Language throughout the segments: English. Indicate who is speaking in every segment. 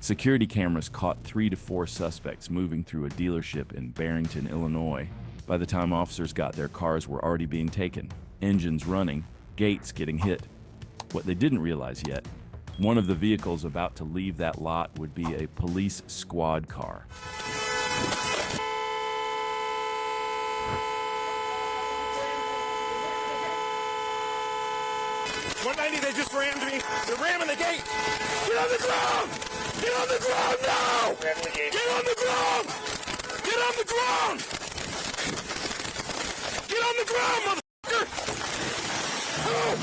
Speaker 1: Security cameras caught 3 to 4 suspects moving through a dealership in Barrington, Illinois. By the time officers got there, cars were already being taken, engines running, gates getting hit. What they didn't realize yet, one of the vehicles about to leave that lot would be a police squad car.
Speaker 2: 190, they just rammed me. They're ramming the gate. Get on the ground! Get on the ground now! Get on the ground! Get on the ground! Get on the ground, motherfucker! Oh.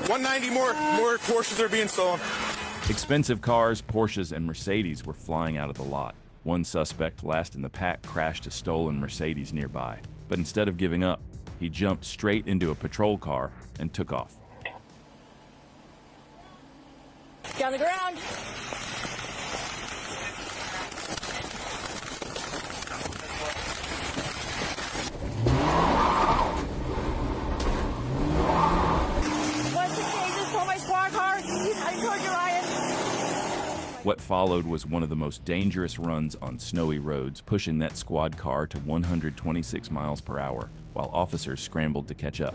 Speaker 2: 190 more Porsches are being stolen.
Speaker 1: Expensive cars, Porsches, and Mercedes were flying out of the lot. One suspect, last in the pack, crashed a stolen Mercedes nearby. But instead of giving up, he jumped straight into a patrol car and took off.
Speaker 3: Get on the ground. What's the case? Just stole my squad car. He's heading toward you, Ryan.
Speaker 1: What followed was one of the most dangerous runs on snowy roads, pushing that squad car to 126 miles per hour, while officers scrambled to catch up.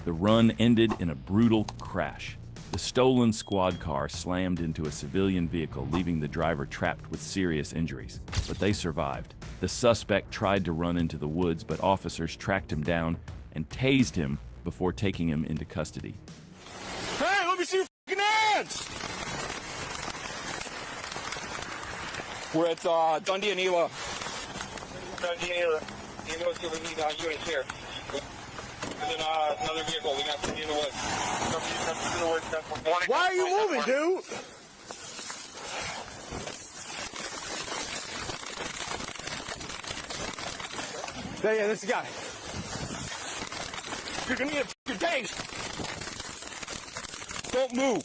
Speaker 1: The run ended in a brutal crash. The stolen squad car slammed into a civilian vehicle, leaving the driver trapped with serious injuries. But they survived. The suspect tried to run into the woods, but officers tracked him down and tased him before taking him into custody.
Speaker 2: Hey, let me see your fucking hands! We're at Dundee and Ela. Dundee and Ela. You know what we need units here. And then another vehicle. We got to the woods. Why are you moving, dude? Yeah, this is the guy. You're gonna need a fucking taste. Don't move.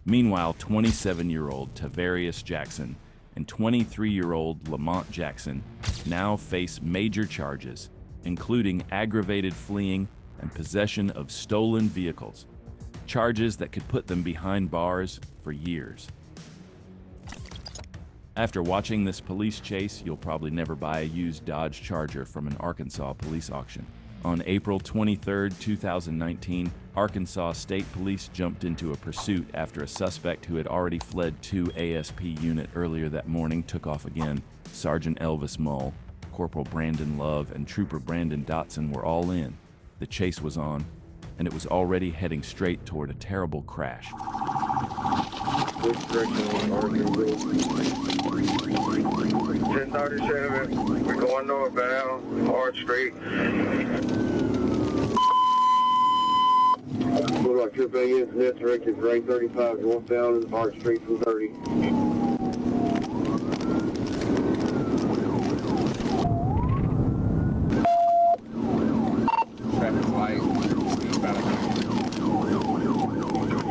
Speaker 1: Meanwhile, 27-year-old Tavarius Jackson and 23-year-old Lamont Jackson now face major charges, including aggravated fleeing and possession of stolen vehicles, charges that could put them behind bars for years. After watching this police chase, you'll probably never buy a used Dodge Charger from an Arkansas police auction. On April 23, 2019, Arkansas State Police jumped into a pursuit after a suspect who had already fled to ASP unit earlier that morning took off again. Sergeant Elvis Mull, Corporal Brandon Love, and Trooper Brandon Dotson were all in. The chase was on, and it was already heading straight toward a terrible crash.
Speaker 4: 1037, we're going northbound, Hard Street. Look like trip against this direction, grade 35 northbound, Hard Street from 30.
Speaker 5: Traffic light,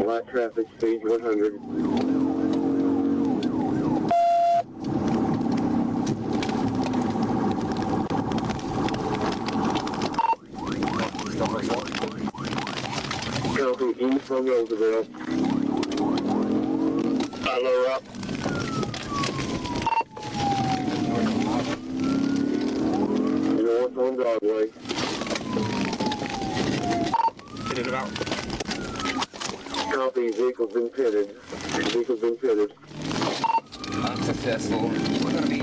Speaker 4: Light traffic, speed 100. Copy, east from Roosevelt. Lower up. North on Broadway.
Speaker 2: Get it out.
Speaker 4: Copy, vehicle's been pitted. Vehicle's been pitted.
Speaker 5: unsuccessful. We're going to be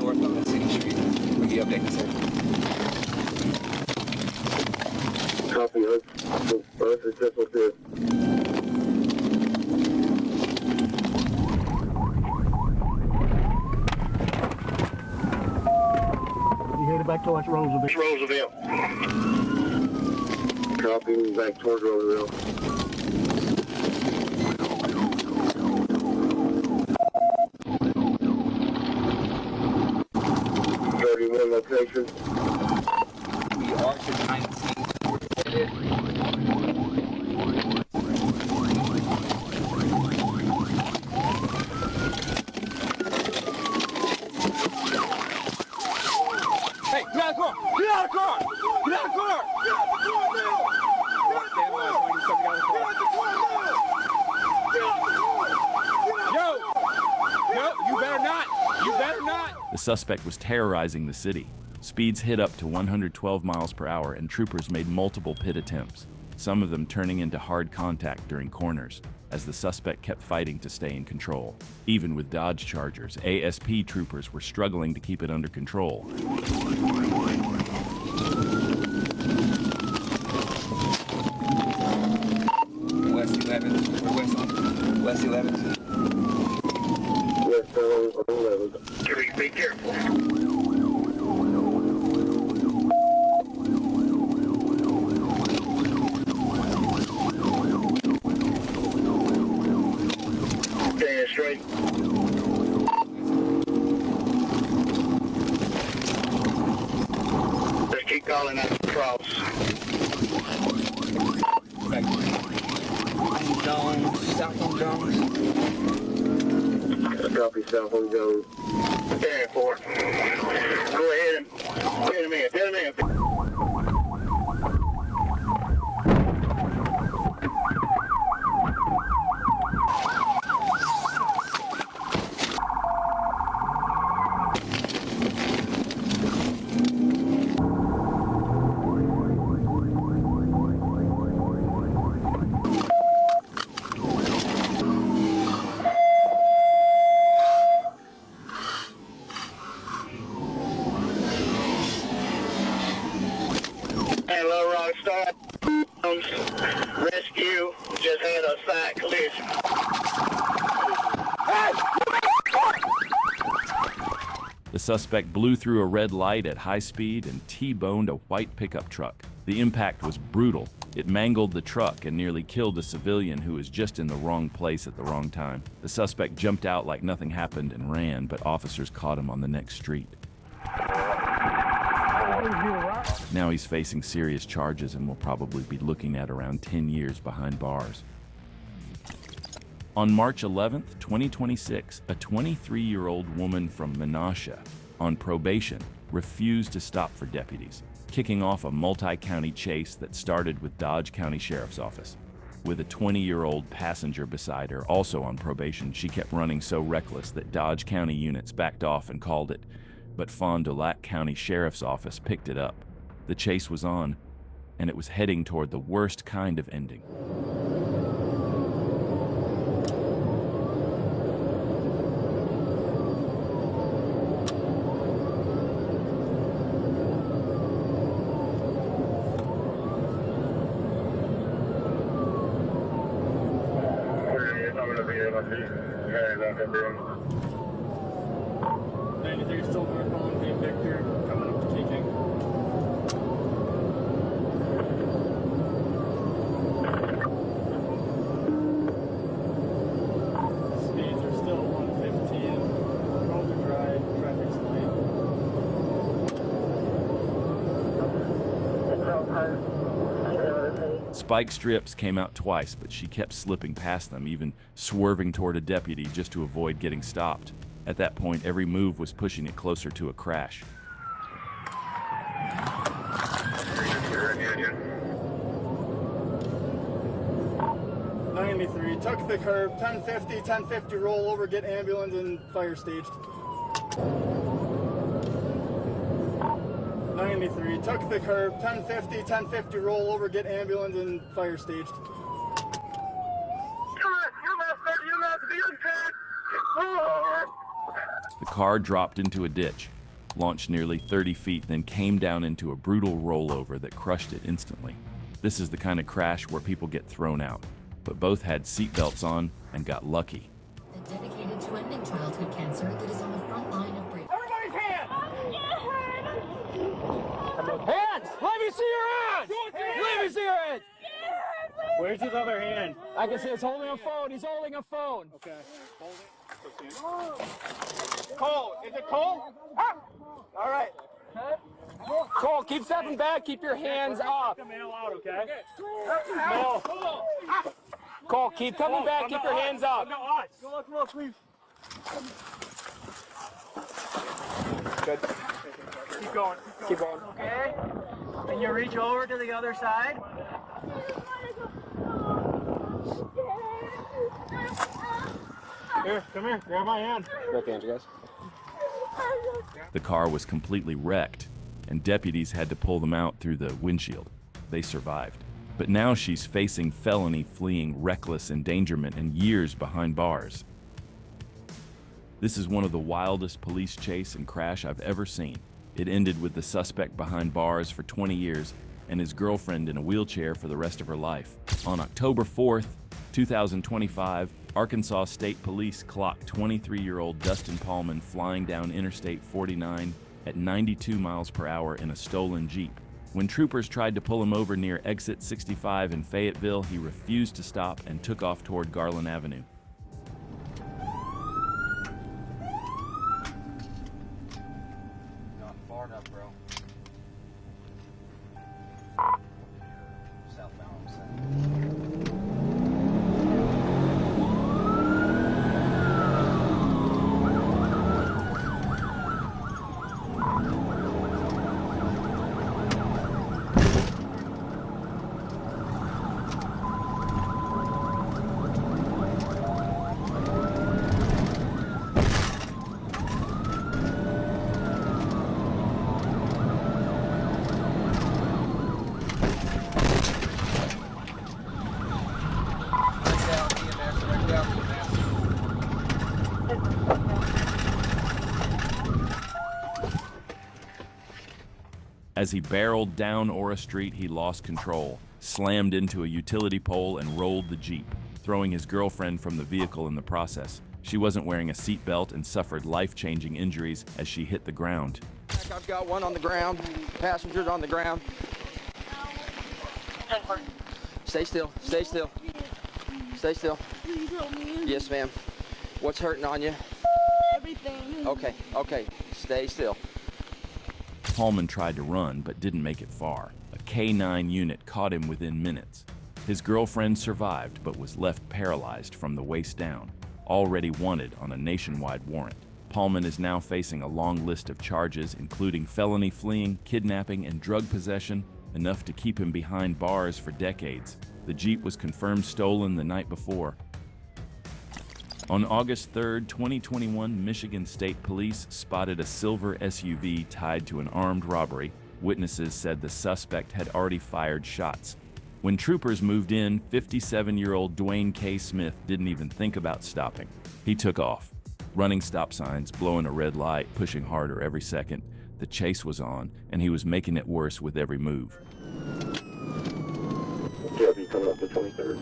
Speaker 5: north on the city street. We'll be updating, sir.
Speaker 4: Copy, unsuccessful tip.
Speaker 6: back towards Roosevelt.
Speaker 4: Roosevelt. Copy, moving back towards Roosevelt. Location.
Speaker 5: We are to 19. Hey, get out of the car! Get out of the car! Get out of the car! Get out of the car now! Damn, I was trying to get out of the car. Yo! No, you better not! You better not!
Speaker 1: The suspect was terrorizing the city. Speeds hit up to 112 miles per hour, and troopers made multiple pit attempts, some of them turning into hard contact during corners, as the suspect kept fighting to stay in control. Even with Dodge Chargers, ASP troopers were struggling to keep it under control.
Speaker 5: West 11th. We're west on West 11th.
Speaker 4: West 11th. Be careful. Staying straight. Just keep calling out the cross.
Speaker 5: Jones, south on Jones.
Speaker 4: Copy, south on Jones. Stand for it. Go ahead and get him in. Get him in. Hello, Rockstar. Rescue just had a side collision.
Speaker 1: The suspect blew through a red light at high speed and T-boned a white pickup truck. The impact was brutal. It mangled the truck and nearly killed a civilian who was just in the wrong place at the wrong time. The suspect jumped out like nothing happened and ran, but officers caught him on the next street. Now he's facing serious charges and will probably be looking at around 10 years behind bars. On March 11, 2026, a 23-year-old woman from Menasha, on probation, refused to stop for deputies, kicking off a multi-county chase that started with Dodge County Sheriff's Office. With a 20-year-old passenger beside her, also on probation, she kept running so reckless that Dodge County units backed off and called it, but Fond du Lac County Sheriff's Office picked it up. The chase was on, and it was heading toward the worst kind of ending.
Speaker 6: Still northbound, Dave Victor, coming up to King. Speeds are still 115. Roads are dry, traffic's light.
Speaker 1: Spike strips came out twice, but she kept slipping past them, even swerving toward a deputy just to avoid getting stopped. At that point, every move was pushing it closer to a crash.
Speaker 6: '93, took the curb, 1050, roll over, get ambulance and fire staged. 93, took the curb, 1050, roll over, get ambulance and fire staged.
Speaker 1: The car dropped into a ditch, launched nearly 30 feet, then came down into a brutal rollover that crushed it instantly. This is the kind of crash where people get thrown out, but both had seatbelts on and got lucky.
Speaker 7: Dedicated to ending childhood cancer that is on the front line of break.
Speaker 3: Everybody's hands!
Speaker 5: me see your hands! Let me see your hands!
Speaker 6: Where's his other hand?
Speaker 5: I can see he's holding a phone. He's holding a phone.
Speaker 6: Okay. Hold it. Cole, is it Cole? Ah! All right.
Speaker 5: Cole, keep stepping back. Keep your hands up.
Speaker 6: The mail out, okay?
Speaker 5: Mail. Cole, keep coming back. Keep your hands up.
Speaker 6: Come on, please.
Speaker 5: Good.
Speaker 6: Keep going.
Speaker 5: Keep going.
Speaker 8: Okay. And you reach over to the other side.
Speaker 6: Here, come here. Grab my hand.
Speaker 5: Back hands, guys.
Speaker 1: The car was completely wrecked, and deputies had to pull them out through the windshield. They survived. But now she's facing felony, fleeing, reckless endangerment and years behind bars. This is one of the wildest police chase and crash I've ever seen. It ended with the suspect behind bars for 20 years and his girlfriend in a wheelchair for the rest of her life. On October 4th, 2025, Arkansas State Police clocked 23-year-old Dustin Paulman flying down Interstate 49 at 92 miles per hour in a stolen Jeep. When troopers tried to pull him over near exit 65 in Fayetteville, he refused to stop and took off toward Garland Avenue.
Speaker 9: Not far enough, bro. Southbound.
Speaker 1: As he barreled down Ora Street, he lost control, slammed into a utility pole, and rolled the Jeep, throwing his girlfriend from the vehicle in the process. She wasn't wearing a seatbelt and suffered life-changing injuries as she hit the ground.
Speaker 5: I've got one on the ground. Passengers on the ground. Stay still. Stay still. Stay still.
Speaker 3: Please help me.
Speaker 5: Yes, ma'am. What's hurting on you?
Speaker 3: Everything.
Speaker 5: Okay. Okay. Stay still.
Speaker 1: Paulman tried to run but didn't make it far. A K-9 unit caught him within minutes. His girlfriend survived but was left paralyzed from the waist down, already wanted on a nationwide warrant. Paulman is now facing a long list of charges including felony fleeing, kidnapping, and drug possession, enough to keep him behind bars for decades. The Jeep was confirmed stolen the night before. On August 3, 2021, Michigan State Police spotted a silver SUV tied to an armed robbery. Witnesses said the suspect had already fired shots. When troopers moved in, 57-year-old Dwayne K. Smith didn't even think about stopping. He took off, running stop signs, blowing a red light, pushing harder every second. The chase was on, and he was making it worse with every move.
Speaker 4: Deputy coming up to 23rd.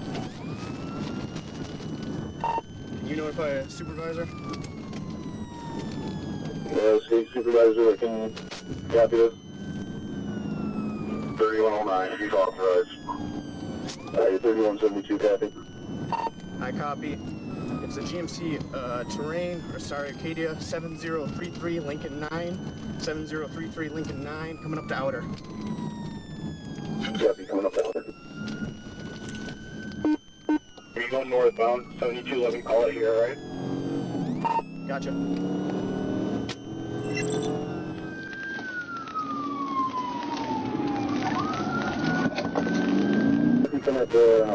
Speaker 6: You notify a supervisor?
Speaker 4: State supervisor, I can copy this. 3109, if you're authorized. 3172, copy.
Speaker 6: I copy. It's a GMC Terrain, Acadia 7033 Lincoln 9. 7033 Lincoln 9, coming up to Outer.
Speaker 4: Copy, coming up to Outer. Are you going northbound? 7211, call it here, alright?
Speaker 6: Gotcha.
Speaker 4: Come at the,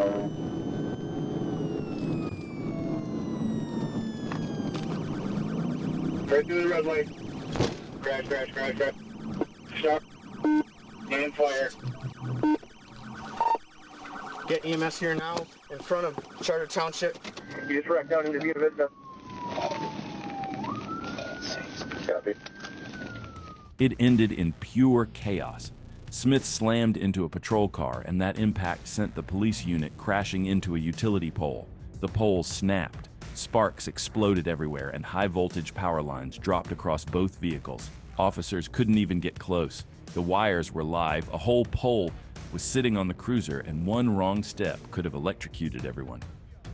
Speaker 4: right through the red light. Crash, crash, crash, crash. Stop. And fire.
Speaker 6: Get EMS here now, in front of Charter Township.
Speaker 4: You just wrecked down into Vita Vista. Copy.
Speaker 1: It ended in pure chaos. Smith slammed into a patrol car, and that impact sent the police unit crashing into a utility pole. The pole snapped, sparks exploded everywhere, and high-voltage power lines dropped across both vehicles. Officers couldn't even get close. The wires were live, a whole pole was sitting on the cruiser, and one wrong step could have electrocuted everyone.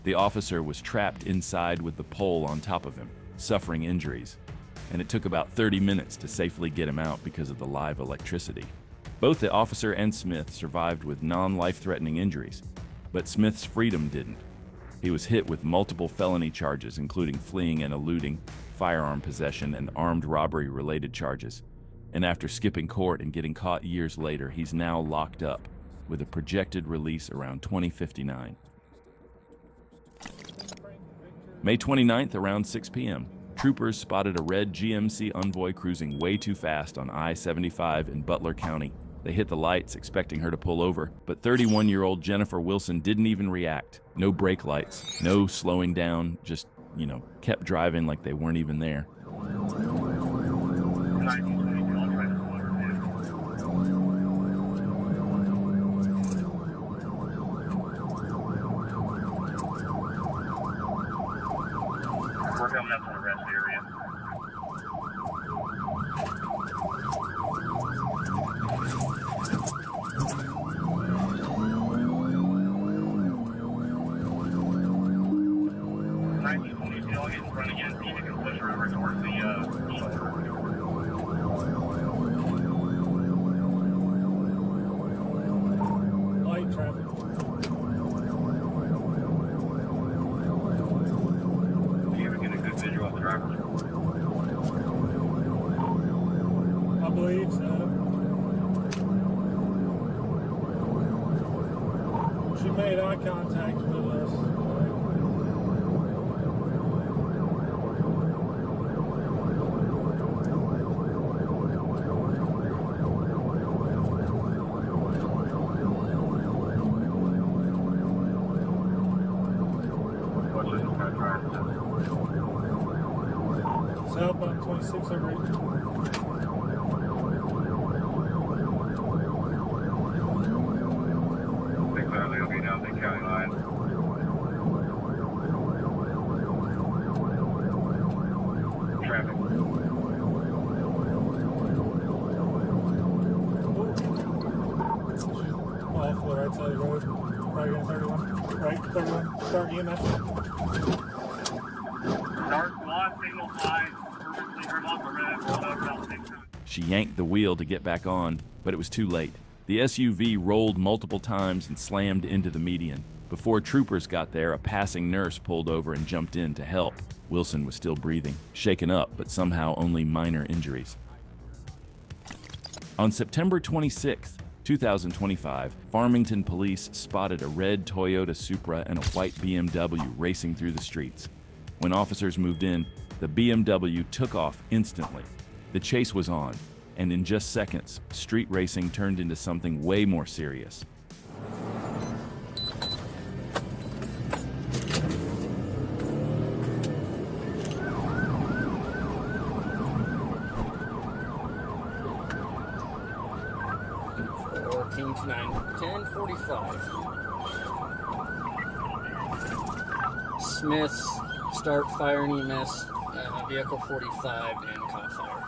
Speaker 1: The officer was trapped inside with the pole on top of him, suffering injuries, and it took about 30 minutes to safely get him out because of the live electricity. Both the officer and Smith survived with non-life-threatening injuries, but Smith's freedom didn't. He was hit with multiple felony charges, including fleeing and eluding, firearm possession, and armed robbery-related charges. And after skipping court and getting caught years later, he's now locked up, with a projected release around 2059. May 29th, around 6 p.m., troopers spotted a red GMC Envoy cruising way too fast on I-75 in Butler County. They hit the lights, expecting her to pull over, but 31-year-old Jennifer Wilson didn't even react. No brake lights, no slowing down, just, kept driving like they weren't even there.
Speaker 4: We're coming up to the rest area. I'll get in front again. You can push her over towards the shoulder.
Speaker 5: Light traffic.
Speaker 4: You ever get a good visual of the driver?
Speaker 5: I believe so. She made eye contact with us. Southbound 26 over 8.
Speaker 4: They'll be down the county line. Traffic.
Speaker 5: Off the right side of the road. Right on 31. Right, 31. Start EMS.
Speaker 4: Start squad, signal 5. Purposely trim off the red. Roll over about 6.
Speaker 1: She yanked the wheel to get back on, but it was too late. The SUV rolled multiple times and slammed into the median. Before troopers got there, a passing nurse pulled over and jumped in to help. Wilson was still breathing, shaken up, but somehow only minor injuries. On September 26, 2025, Farmington police spotted a red Toyota Supra and a white BMW racing through the streets. When officers moved in, the BMW took off instantly. The chase was on, and in just seconds, street racing turned into something way more serious.
Speaker 8: King to 10:45. Smiths start fire and EMS, vehicle 45 and caught fire.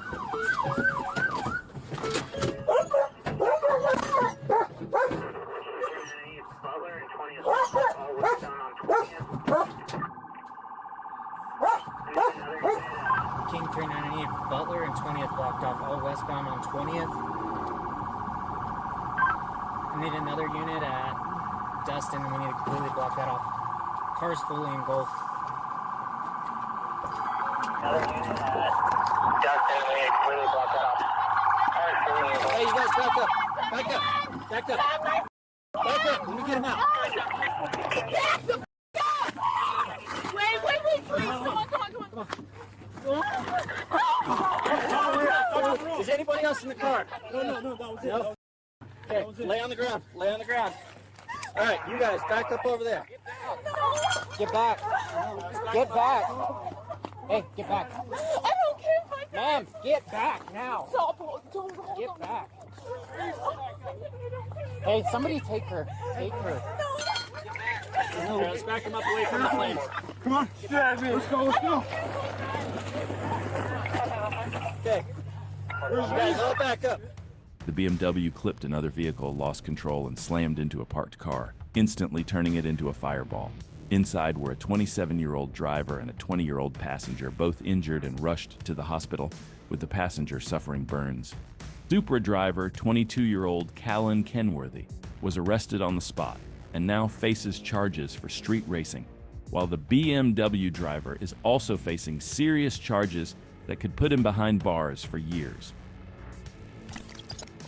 Speaker 8: King 398 Butler and 20th blocked off, all westbound on 20th. I need another unit at Dustin, and we need to completely block that off. Car's fully engulfed.
Speaker 4: Another unit at Dustin, we need to completely block that off. Car's fully engulfed.
Speaker 8: Hey, you guys, back up! Back up! Back up! Back up! Let me get him out!
Speaker 3: Wait, please. Come on.
Speaker 8: Is anybody else in the car?
Speaker 5: No, that was it.
Speaker 8: Nope. Okay, lay on the ground. Lay on the ground. All right, you guys, back up over there. Get back. Get back. Hey, get back.
Speaker 3: I don't care if I
Speaker 8: Ma'am, get back now.
Speaker 3: don't
Speaker 8: Get back. Hey, somebody take her. Take her. No. Let's back him up away from the flames.
Speaker 5: Come on. Yeah, let's go.
Speaker 8: Okay. You guys all back up.
Speaker 1: The BMW clipped another vehicle, lost control, and slammed into a parked car, instantly turning it into a fireball. Inside were a 27-year-old driver and a 20-year-old passenger, both injured and rushed to the hospital, with the passenger suffering burns. Supra driver, 22-year-old Callan Kenworthy, was arrested on the spot and now faces charges for street racing, while the BMW driver is also facing serious charges that could put him behind bars for years.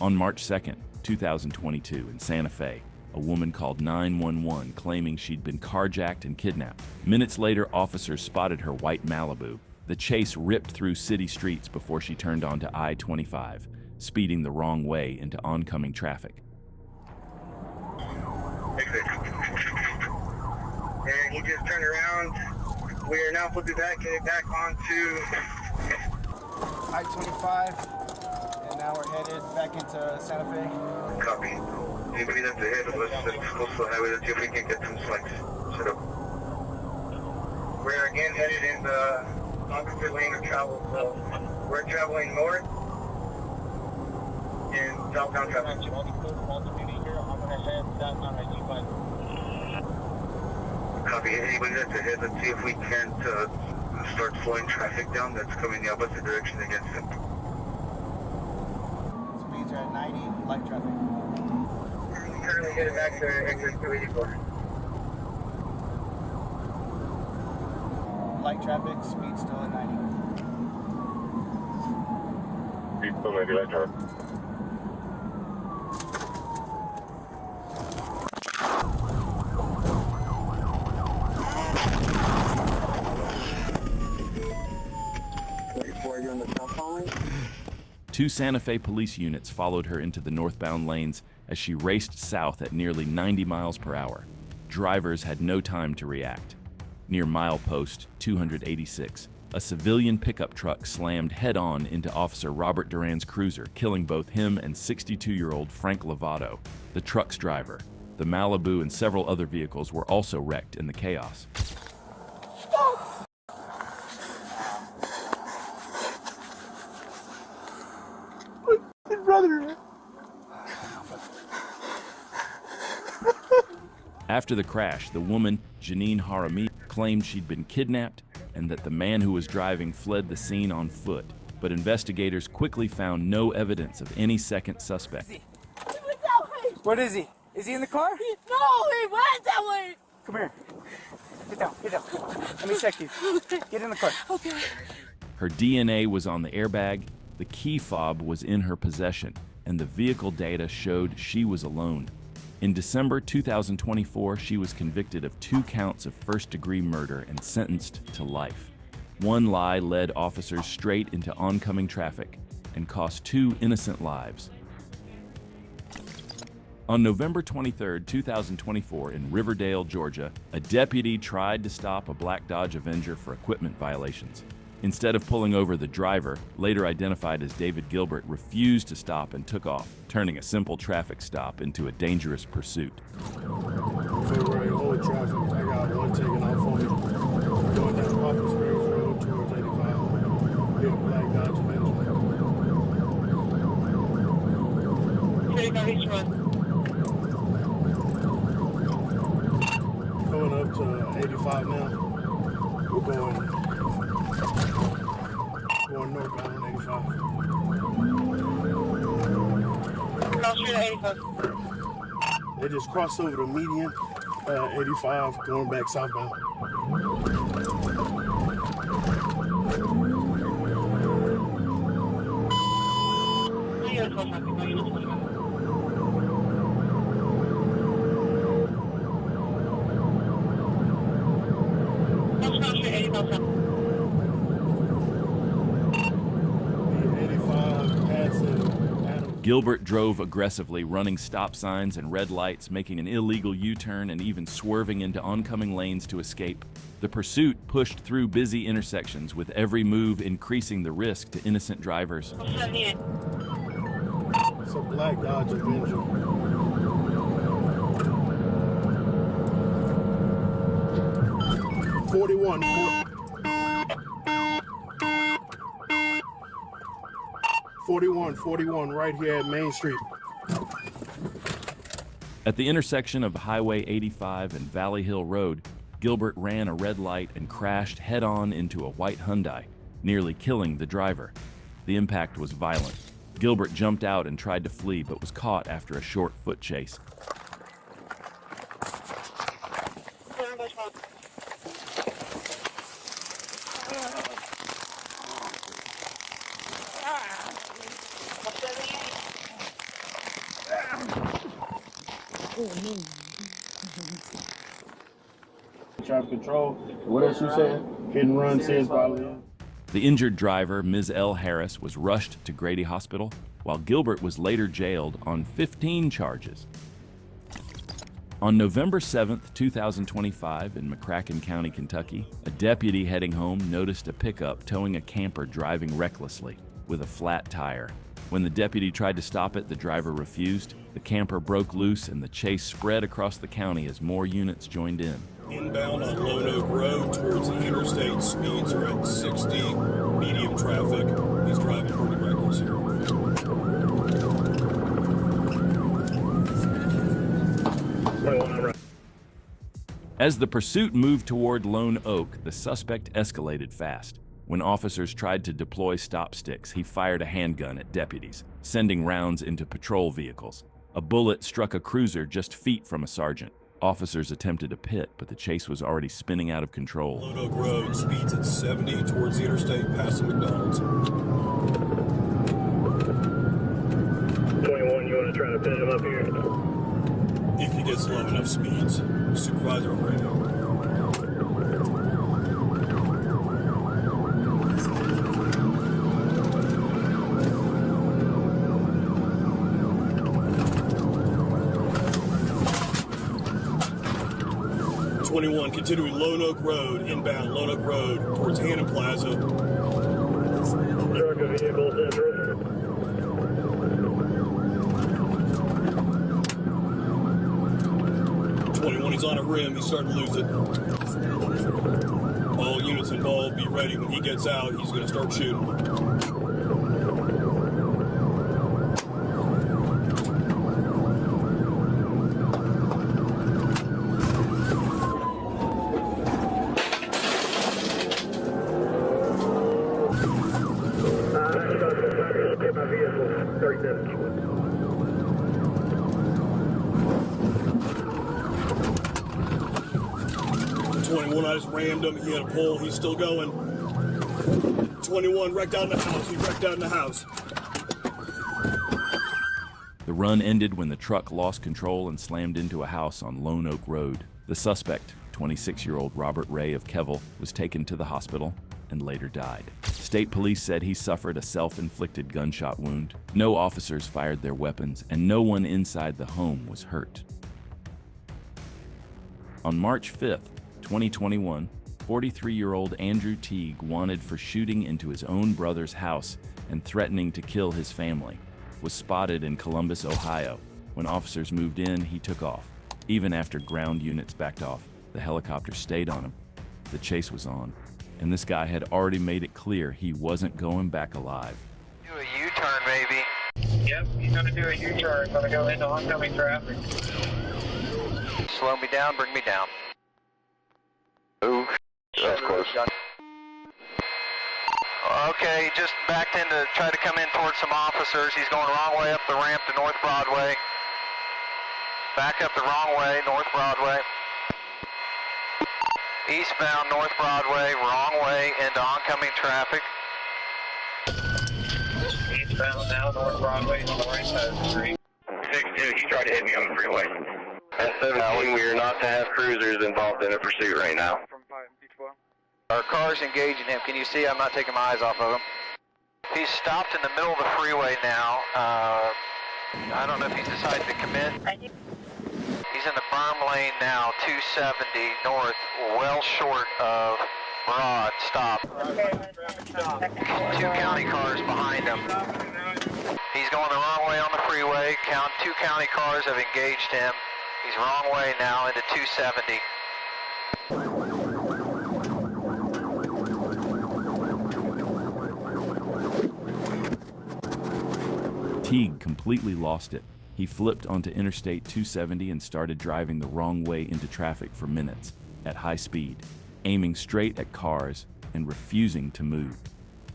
Speaker 1: On March 2nd, 2022, in Santa Fe, a woman called 911 claiming she'd been carjacked and kidnapped. Minutes later, officers spotted her white Malibu. The chase ripped through city streets before she turned onto I-25, speeding the wrong way into oncoming traffic.
Speaker 4: And he just turned around. We are now flipping back, getting back onto
Speaker 6: I-25, and now we're headed back into Santa Fe.
Speaker 4: copy. Anybody that's ahead of us that's close to the highway, let's see if we can get some flights set up. We're again headed in the opposite lane of travel, so we're traveling north in southbound traffic. Copy. Anybody that's ahead, let's see if we can't start slowing traffic down that's coming the opposite direction against them.
Speaker 6: Speeds are at 90, light traffic.
Speaker 4: Currently headed back to exit 284.
Speaker 6: Light traffic, speed still at 90.
Speaker 4: Speed still 90, light traffic.
Speaker 1: Two Santa Fe police units followed her into the northbound lanes as she raced south at nearly 90 miles per hour. Drivers had no time to react. Near milepost 286, a civilian pickup truck slammed head-on into Officer Robert Duran's cruiser, killing both him and 62-year-old Frank Lovato, the truck's driver. The Malibu and several other vehicles were also wrecked in the chaos. After the crash, the woman, Janine Harami, claimed she'd been kidnapped and that the man who was driving fled the scene on foot. But investigators quickly found no evidence of any second suspect.
Speaker 3: He went that way.
Speaker 6: What is he? Is he in the car?
Speaker 3: No, he went that way.
Speaker 6: Come here. Get down, get down. Let me check you. Get in the car.
Speaker 3: Okay.
Speaker 1: Her DNA was on the airbag, the key fob was in her possession, and the vehicle data showed she was alone. In December 2024, she was convicted of 2 counts of first-degree murder and sentenced to life. One lie led officers straight into oncoming traffic and cost 2 innocent lives. On November 23, 2024, in Riverdale, Georgia, a deputy tried to stop a black Dodge Avenger for equipment violations. Instead of pulling over, the driver, later identified as David Gilbert, refused to stop and took off, turning a simple traffic stop into a dangerous pursuit.
Speaker 9: February, old traffic. I got one taking off on me. Going down Poplar Springs Road towards 85. Big black Dodge Avenger. Going up to 85 now. We're going northbound on 85. They just crossed over the median, 85, going back southbound.
Speaker 1: Gilbert drove aggressively, running stop signs and red lights, making an illegal U-turn and even swerving into oncoming lanes to escape. The pursuit pushed through busy intersections, with every move increasing the risk to innocent drivers.
Speaker 9: It's a black Dodge Avenger. 41 right here at Main Street.
Speaker 1: At the intersection of Highway 85 and Valley Hill Road, Gilbert ran a red light and crashed head-on into a white Hyundai, nearly killing the driver. The impact was violent. Gilbert jumped out and tried to flee, but was caught after a short foot chase.
Speaker 9: Traffic control. What else you saying? Hit and run, serious violation.
Speaker 1: The injured driver, Ms. L. Harris, was rushed to Grady Hospital, while Gilbert was later jailed on 15 charges. On November 7, 2025, in McCracken County, Kentucky, a deputy heading home noticed a pickup towing a camper driving recklessly with a flat tire. When the deputy tried to stop it, the driver refused. The camper broke loose and the chase spread across the county as more units joined in.
Speaker 10: Inbound on Lone Oak Road towards the interstate. Speeds are at 60, medium traffic. He's driving pretty reckless here.
Speaker 1: As the pursuit moved toward Lone Oak, the suspect escalated fast. When officers tried to deploy stop sticks, he fired a handgun at deputies, sending rounds into patrol vehicles. A bullet struck a cruiser just feet from a sergeant. Officers attempted a pit, but the chase was already spinning out of control.
Speaker 10: Lone Oak Road, speeds at 70 towards the interstate, passing McDonald's.
Speaker 4: 21, you want to try to finish him up here?
Speaker 10: If he gets low enough speeds, supervisor on radio. 21, continuing Lone Oak Road, inbound Lone Oak Road towards Hannon Plaza.
Speaker 4: Truck of vehicles entering.
Speaker 10: 21, he's on a rim, he's starting to lose it. All units involved, be ready. When he gets out, he's going to start shooting.
Speaker 4: Get my vehicle, 37.
Speaker 10: 21, I just rammed him. He had a pole. He's still going. 21, wrecked out in the house. He wrecked out in the house.
Speaker 1: The run ended when the truck lost control and slammed into a house on Lone Oak Road. The suspect, 26-year-old Robert Ray of Kevel, was taken to the hospital and later died. State police said he suffered a self-inflicted gunshot wound. No officers fired their weapons, and no one inside the home was hurt. On March 5th, 2021, 43-year-old Andrew Teague, wanted for shooting into his own brother's house and threatening to kill his family, was spotted in Columbus, Ohio. When officers moved in, he took off. Even after ground units backed off, the helicopter stayed on him. The chase was on, and this guy had already made it clear he wasn't going back alive.
Speaker 4: Do a U-turn, maybe. Yep, he's going to do a U-turn. Going to go into oncoming traffic.
Speaker 8: Slow me down, bring me down.
Speaker 4: Ooh, that's close.
Speaker 8: Okay, just backed in to try to come in towards some officers. He's going the wrong way up the ramp to North Broadway. Back up the wrong way, North Broadway. Eastbound North Broadway, wrong way into oncoming traffic.
Speaker 4: Eastbound now, North Broadway, on the right side of the street. 6-2, he tried to hit me on the freeway.
Speaker 8: S17, we are not to have cruisers involved in a pursuit right now. Our car's engaging him. Can you see? I'm not taking my eyes off of him. He's stopped in the middle of the freeway now. I don't know if he's decided to commit. He's in the berm lane now, 270 north, well short of Broad. Stop. 2 county cars behind him. He's going the wrong way on the freeway. 2 county cars have engaged him. He's wrong way now into 270.
Speaker 1: Teague completely lost it. He flipped onto Interstate 270 and started driving the wrong way into traffic for minutes at high speed, aiming straight at cars and refusing to move.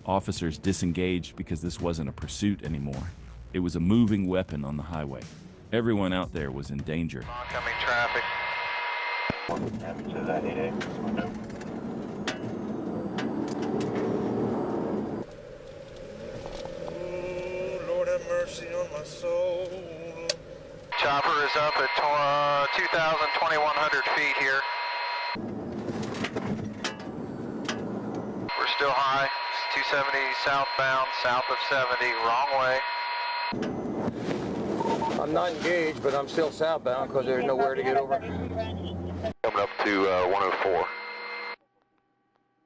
Speaker 1: Officers disengaged because this wasn't a pursuit anymore. It was a moving weapon on the highway. Everyone out there was in danger.
Speaker 8: Oncoming traffic.
Speaker 5: Lord have mercy on my soul.
Speaker 8: Chopper is up at 2,100 feet here. We're still high. It's 270 southbound, south of 70, wrong way.
Speaker 5: I'm not engaged, but I'm still southbound because there's nowhere to get over.
Speaker 8: Coming up to 104.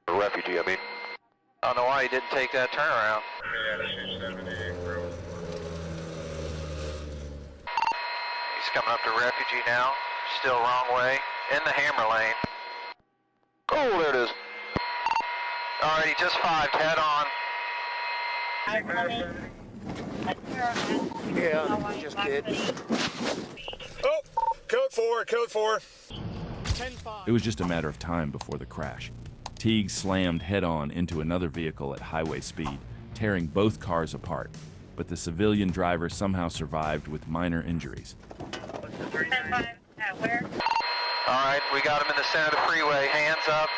Speaker 8: The refugee, I mean. I don't know why he didn't take that turnaround. He's coming up to refugee now. Still wrong way. In the hammer lane. Oh, there it is. Alright, he just 5'd head on.
Speaker 5: Yeah, just did.
Speaker 10: Oh, code 4.
Speaker 1: It was just a matter of time before the crash. Teague slammed head-on into another vehicle at highway speed, tearing both cars apart, but the civilian driver somehow survived with minor injuries.
Speaker 8: Alright, we got him in the center of the freeway. Hands up.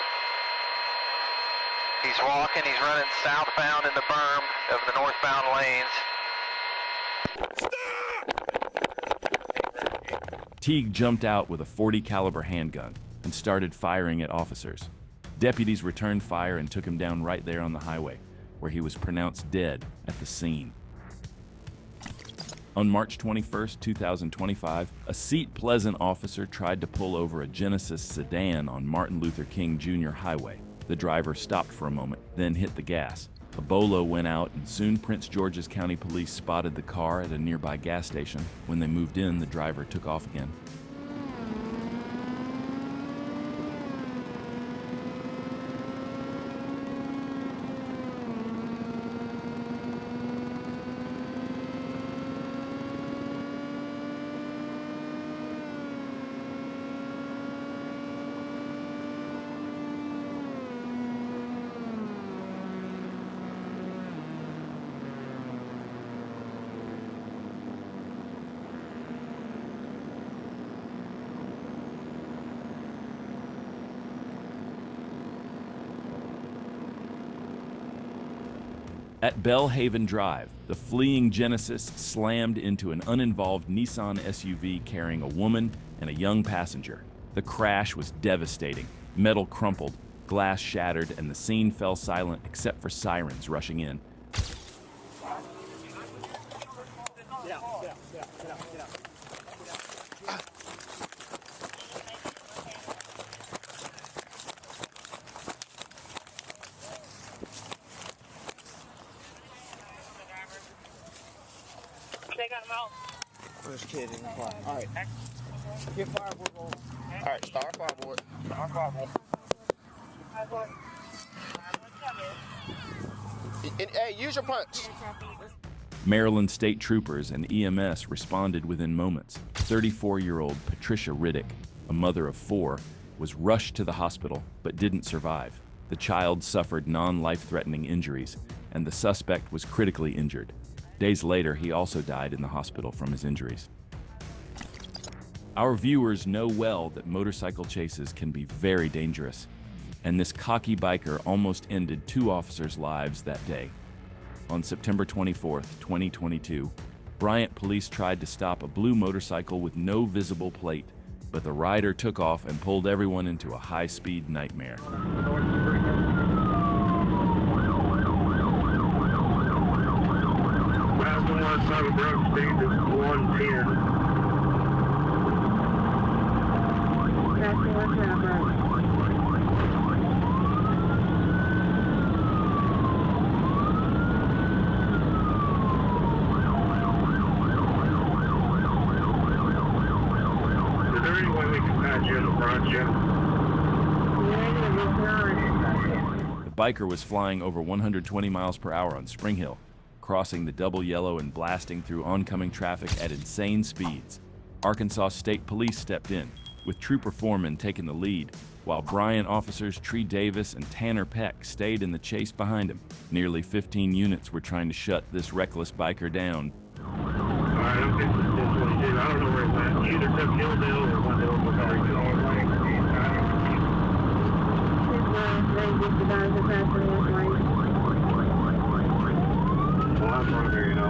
Speaker 8: He's walking, he's running southbound in the berm of the northbound lanes.
Speaker 1: Teague jumped out with a .40 caliber handgun and started firing at officers. Deputies returned fire and took him down right there on the highway, where he was pronounced dead at the scene. On March 21, 2025, a Seat Pleasant officer tried to pull over a Genesis sedan on Martin Luther King Jr. Highway. The driver stopped for a moment, then hit the gas. A bolo went out, and soon Prince George's County Police spotted the car at a nearby gas station. When they moved in, the driver took off again. At Bellhaven Drive, the fleeing Genesis slammed into an uninvolved Nissan SUV carrying a woman and a young passenger. The crash was devastating. Metal crumpled, glass shattered, and the scene fell silent except for sirens rushing in.
Speaker 5: First kid in the car. All right. Get fireboard roll. All right, start fireboard. Start fireboard. Hey, use your punch.
Speaker 1: Maryland state troopers and EMS responded within moments. 34-year-old Patricia Riddick, a mother of 4, was rushed to the hospital but didn't survive. The child suffered non-life-threatening injuries, and the suspect was critically injured. Days later, he also died in the hospital from his injuries. Our viewers know well that motorcycle chases can be very dangerous, and this cocky biker almost ended 2 officers' lives that day. On September 24, 2022, Bryant police tried to stop a blue motorcycle with no visible plate, but the rider took off and pulled everyone into a high-speed nightmare.
Speaker 4: Speed is 110. Is there any way we can patch you in the front, Jim?
Speaker 1: The biker was flying over 120 miles per hour on Spring Hill, crossing the double yellow and blasting through oncoming traffic at insane speeds. Arkansas State Police stepped in, with Trooper Foreman taking the lead, while Bryant officers Tree Davis and Tanner Peck stayed in the chase behind him. Nearly 15 units were trying to shut this reckless biker down.
Speaker 4: Alright, I'm 1022. I don't know where it went. He either took Hillville or went over Hillville. Well, I'm from there, you know.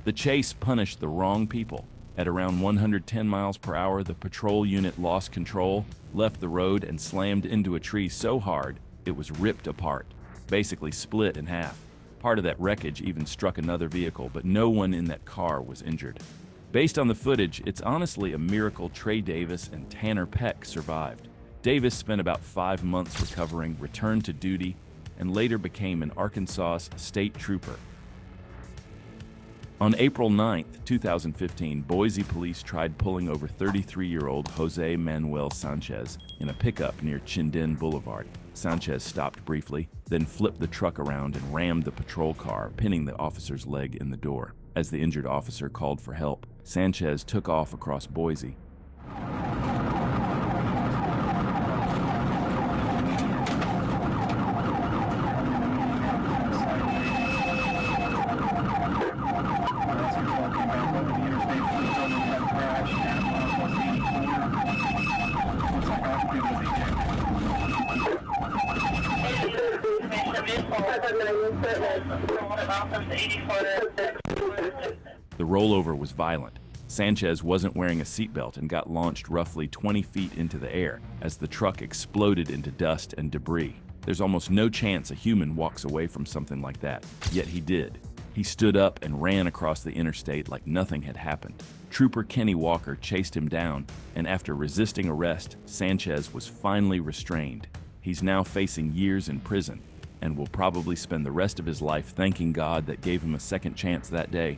Speaker 1: The chase punished the wrong people. At around 110 miles per hour, the patrol unit lost control, left the road, and slammed into a tree so hard it was ripped apart, basically split in half. Part of that wreckage even struck another vehicle, but no one in that car was injured. Based on the footage, it's honestly a miracle Trey Davis and Tanner Peck survived. Davis spent about 5 months recovering, returned to duty, and later became an Arkansas state trooper. On April 9, 2015, Boise police tried pulling over 33-year-old Jose Manuel Sanchez in a pickup near Chinden Boulevard. Sanchez stopped briefly, then flipped the truck around and rammed the patrol car, pinning the officer's leg in the door. As the injured officer called for help, Sanchez took off across Boise. The rollover was violent. Sanchez wasn't wearing a seatbelt and got launched roughly 20 feet into the air as the truck exploded into dust and debris. There's almost no chance a human walks away from something like that, yet he did. He stood up and ran across the interstate like nothing had happened. Trooper Kenny Walker chased him down, and after resisting arrest, Sanchez was finally restrained. He's now facing years in prison and will probably spend the rest of his life thanking God that gave him a second chance that day.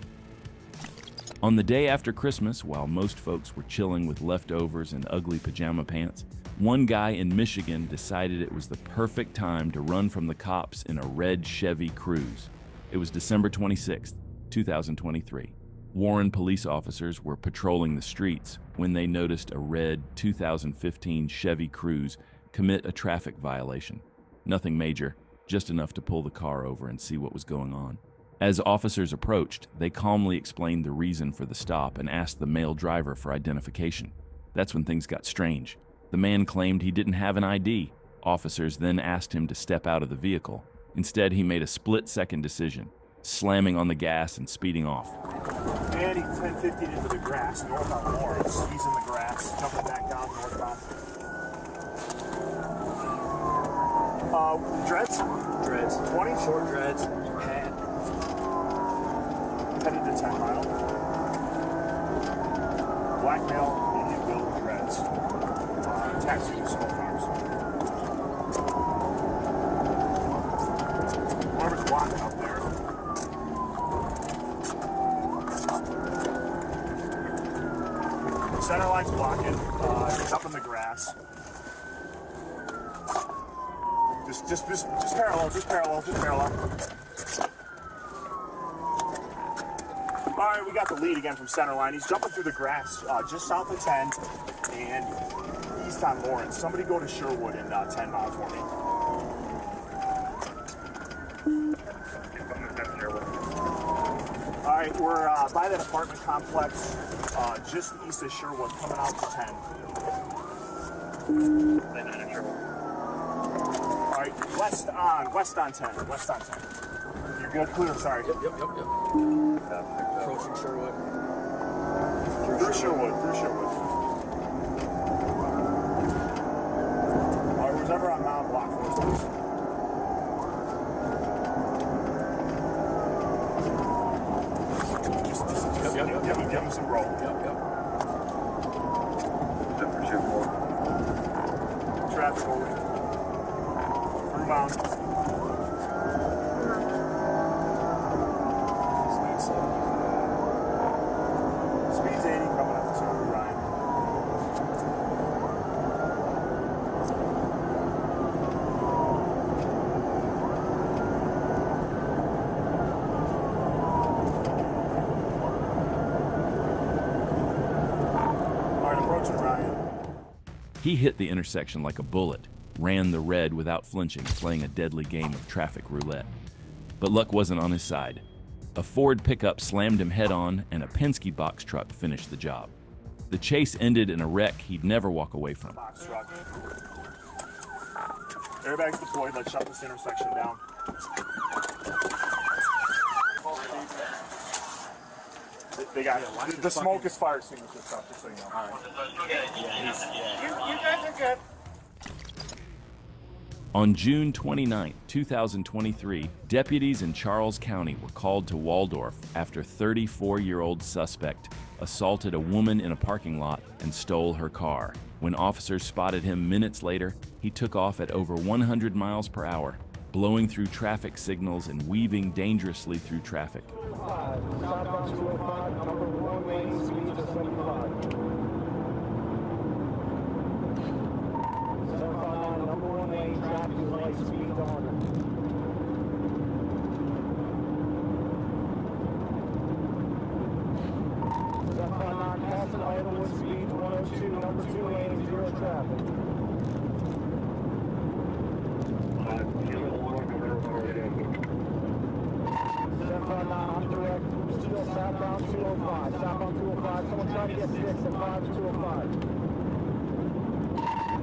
Speaker 1: On the day after Christmas, while most folks were chilling with leftovers and ugly pajama pants, one guy in Michigan decided it was the perfect time to run from the cops in a red Chevy Cruze. It was December 26, 2023. Warren police officers were patrolling the streets when they noticed a red 2015 Chevy Cruze commit a traffic violation. Nothing major, just enough to pull the car over and see what was going on. As officers approached, they calmly explained the reason for the stop and asked the male driver for identification. That's when things got strange. The man claimed he didn't have an ID. Officers then asked him to step out of the vehicle. Instead, he made a split-second decision, slamming on the gas and speeding off.
Speaker 6: And he's 10 feet into the grass, northbound Lawrence. He's in the grass, jumping back down northbound. Dreads? Dreads. 20? Short dreads. Hat. Headed to 10 Mile. Black male, Indian Bill dreads. Taxi to Smoke Farms. Whoever's walking up there. Center line's blocking. He's up in the grass. Just parallel. All right, we got the lead again from center line. He's jumping through the grass just south of 10 and east on Lawrence. Somebody go to Sherwood in 10 Mile for me. All right, we're by that apartment complex just east of Sherwood, coming out to 10. All right, west on 10. You're good, clear, sorry.
Speaker 5: Yep. Approaching Sherwood.
Speaker 6: Through Sherwood. All right, who's ever on Mount Block for us, please. Just give him some roll.
Speaker 5: Yep.
Speaker 6: Traffic over.
Speaker 9: Eastbound. Speed's 80 coming up to Ryan. Alright, approaching Ryan.
Speaker 1: He hit the intersection like a bullet, ran the red without flinching, playing a deadly game of traffic roulette. But luck wasn't on his side. A Ford pickup slammed him head-on, and a Penske box truck finished the job. The chase ended in a wreck he'd never walk away from.
Speaker 9: Box truck. Airbags deployed. Let's shut this intersection down. They got it. The smoke is fire extinguisher stuff, just so you know. All right.
Speaker 5: You guys are good.
Speaker 1: On June 29, 2023, deputies in Charles County were called to Waldorf after 34-year-old suspect assaulted a woman in a parking lot and stole her car. When officers spotted him minutes later, he took off at over 100 miles per hour, blowing through traffic signals and weaving dangerously through traffic.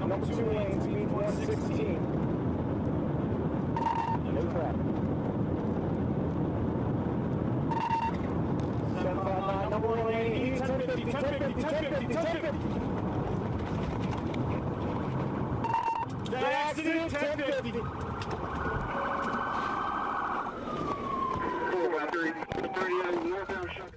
Speaker 6: Number 2 lane, speed 116. No traffic. 759, number 1 lane, 1050, 1050, 1050, 1050. Accident, 1050.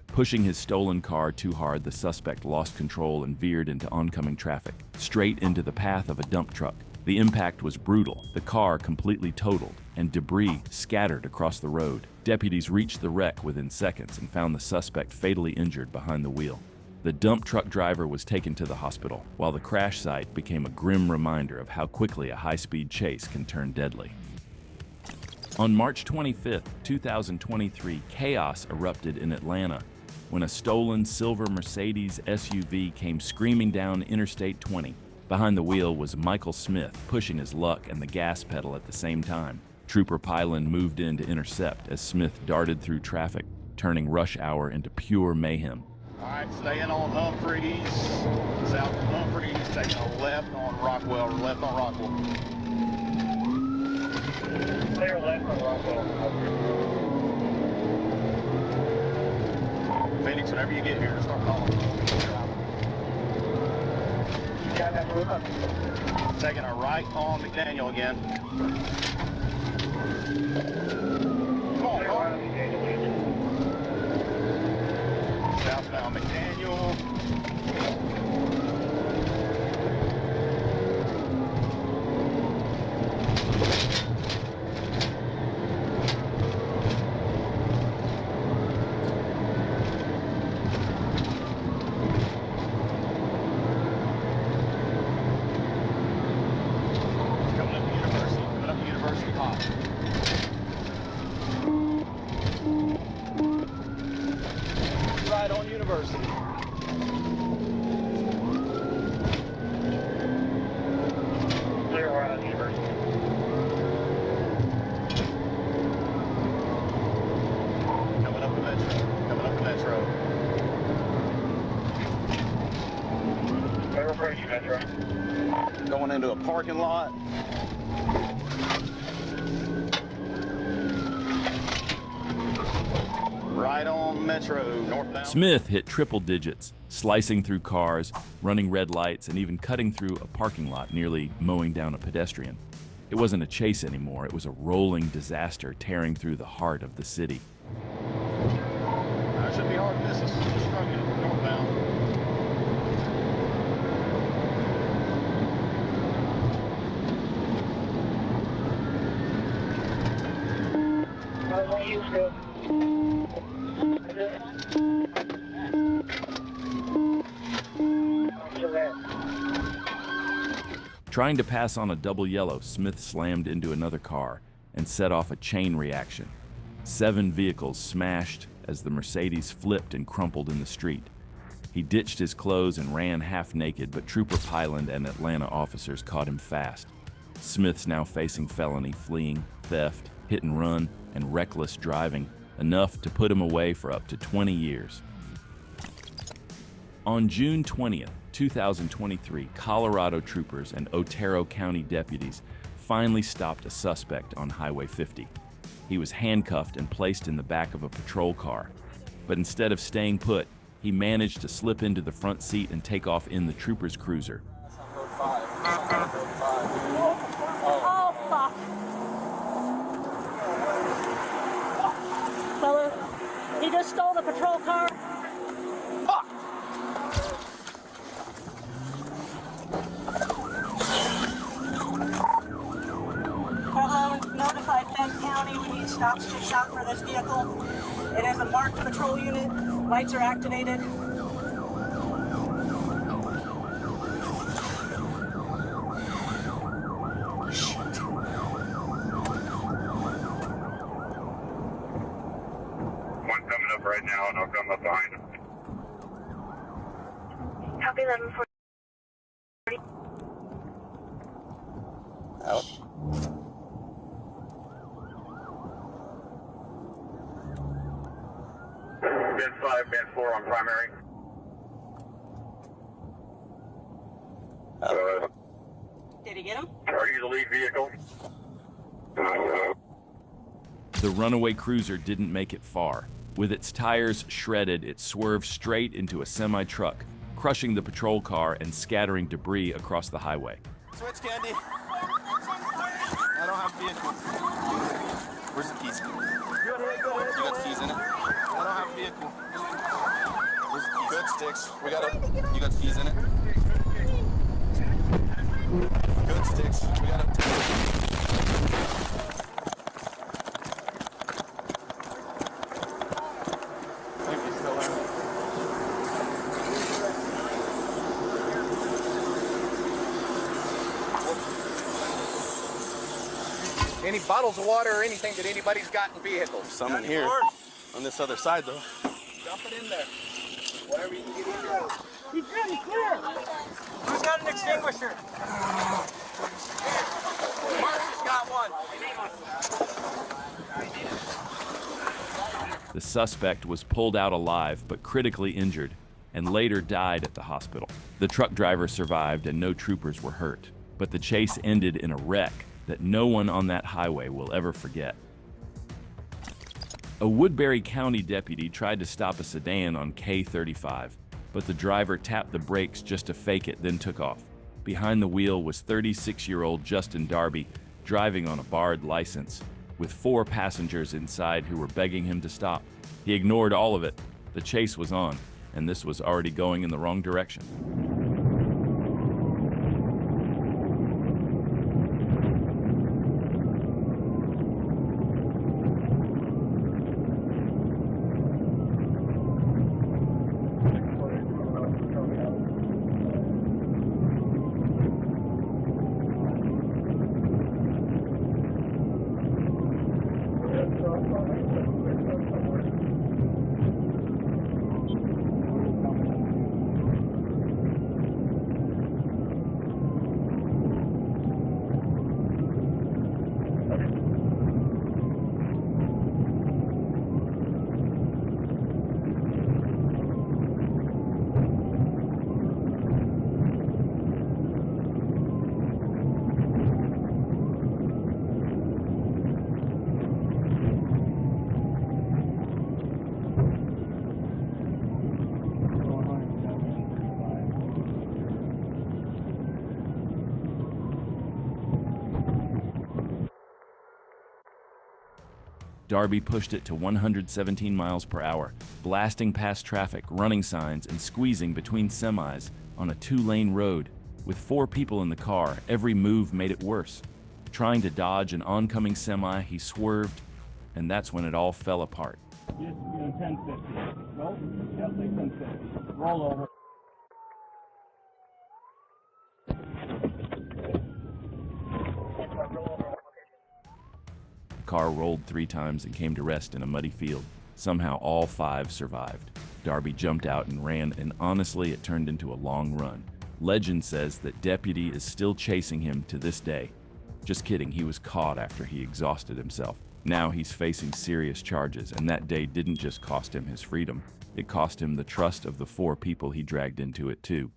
Speaker 1: Pushing his stolen car too hard, the suspect lost control and veered into oncoming traffic, straight into the path of a dump truck. The impact was brutal, the car completely totaled, and debris scattered across the road. Deputies reached the wreck within seconds and found the suspect fatally injured behind the wheel. The dump truck driver was taken to the hospital, while the crash site became a grim reminder of how quickly a high-speed chase can turn deadly. On March 25, 2023, chaos erupted in Atlanta when a stolen silver Mercedes SUV came screaming down Interstate 20. Behind the wheel was Michael Smith, pushing his luck and the gas pedal at the same time. Trooper Pylan moved in to intercept as Smith darted through traffic, turning rush hour into pure mayhem.
Speaker 11: All right, staying on Humphreys, south of Humphreys, taking a left on Rockwell, or left on Rockwell.
Speaker 4: Clear left on Rockwell.
Speaker 11: Phoenix, whenever you get here, start calling.
Speaker 4: Got that move up.
Speaker 11: Taking a right on McDaniel again. Come on, come on. Southbound McDaniel. Right on University.
Speaker 4: Clear right on University.
Speaker 11: Coming up the metro. Coming up the metro.
Speaker 4: Where approach you, Metro?
Speaker 11: Going into a parking lot. Right on Metro, northbound.
Speaker 1: Smith hit triple digits, slicing through cars, running red lights, and even cutting through a parking lot, nearly mowing down a pedestrian. It wasn't a chase anymore, it was a rolling disaster tearing through the heart of the city.
Speaker 11: It should be hard to miss us. Struggling northbound.
Speaker 1: Trying to pass on a double yellow, Smith slammed into another car and set off a chain reaction. 7 vehicles smashed as the Mercedes flipped and crumpled in the street. He ditched his clothes and ran half naked, but Trooper Pyland and Atlanta officers caught him fast. Smith's now facing felony, fleeing, theft, hit and run, and reckless driving, enough to put him away for up to 20 years. On June 20th, 2023, Colorado troopers and Otero County deputies finally stopped a suspect on Highway 50. He was handcuffed and placed in the back of a patrol car, but instead of staying put, he managed to slip into the front seat and take off in the trooper's cruiser.
Speaker 3: Oh, fuck. Fella, he just stole the patrol car.
Speaker 11: Fuck!
Speaker 3: Hello, notified Bend County. We need stop sticks out for this vehicle. It is a marked patrol unit. Lights are activated.
Speaker 4: One coming up right now, and I'll come up behind him.
Speaker 3: Copy 1140.
Speaker 11: Out.
Speaker 4: Band 5, Band 4 on primary.
Speaker 3: Did he get him?
Speaker 4: Are you the lead vehicle?
Speaker 1: The runaway cruiser didn't make it far. With its tires shredded, it swerved straight into a semi-truck, crushing the patrol car and scattering debris across the highway.
Speaker 11: Switch, Candy. I don't have vehicle. Where's the keys? You got the keys in it? I don't have vehicle. Where's the keys? Good sticks. We got it. You got the keys in it? Good sticks. We got it. Think he's still in. Any bottles of water or anything that anybody's got in vehicles? Some in here. On this other side, though. Dump it in there. Whatever you can get in there.
Speaker 3: He's good, he's clear.
Speaker 11: Who's got an extinguisher? Mark's got one.
Speaker 1: The suspect was pulled out alive but critically injured and later died at the hospital. The truck driver survived and no troopers were hurt, but the chase ended in a wreck that no one on that highway will ever forget. A Woodbury County deputy tried to stop a sedan on K-35, but the driver tapped the brakes just to fake it, then took off. Behind the wheel was 36-year-old Justin Darby, driving on a barred license, with 4 passengers inside who were begging him to stop. He ignored all of it. The chase was on, and this was already going in the wrong direction. Darby pushed it to 117 miles per hour, blasting past traffic, running signs, and squeezing between semis on a 2-lane road. With 4 people in the car, every move made it worse. Trying to dodge an oncoming semi, he swerved and that's when it all fell apart.
Speaker 12: Yes, you're in 1050. Roll? Yeah, say 1050. Roll over.
Speaker 1: The car rolled 3 times and came to rest in a muddy field. Somehow all 5 survived. Darby jumped out and ran, and honestly, it turned into a long run. Legend says that deputy is still chasing him to this day. Just kidding, he was caught after he exhausted himself. Now he's facing serious charges, and that day didn't just cost him his freedom, it cost him the trust of the 4 people he dragged into it too.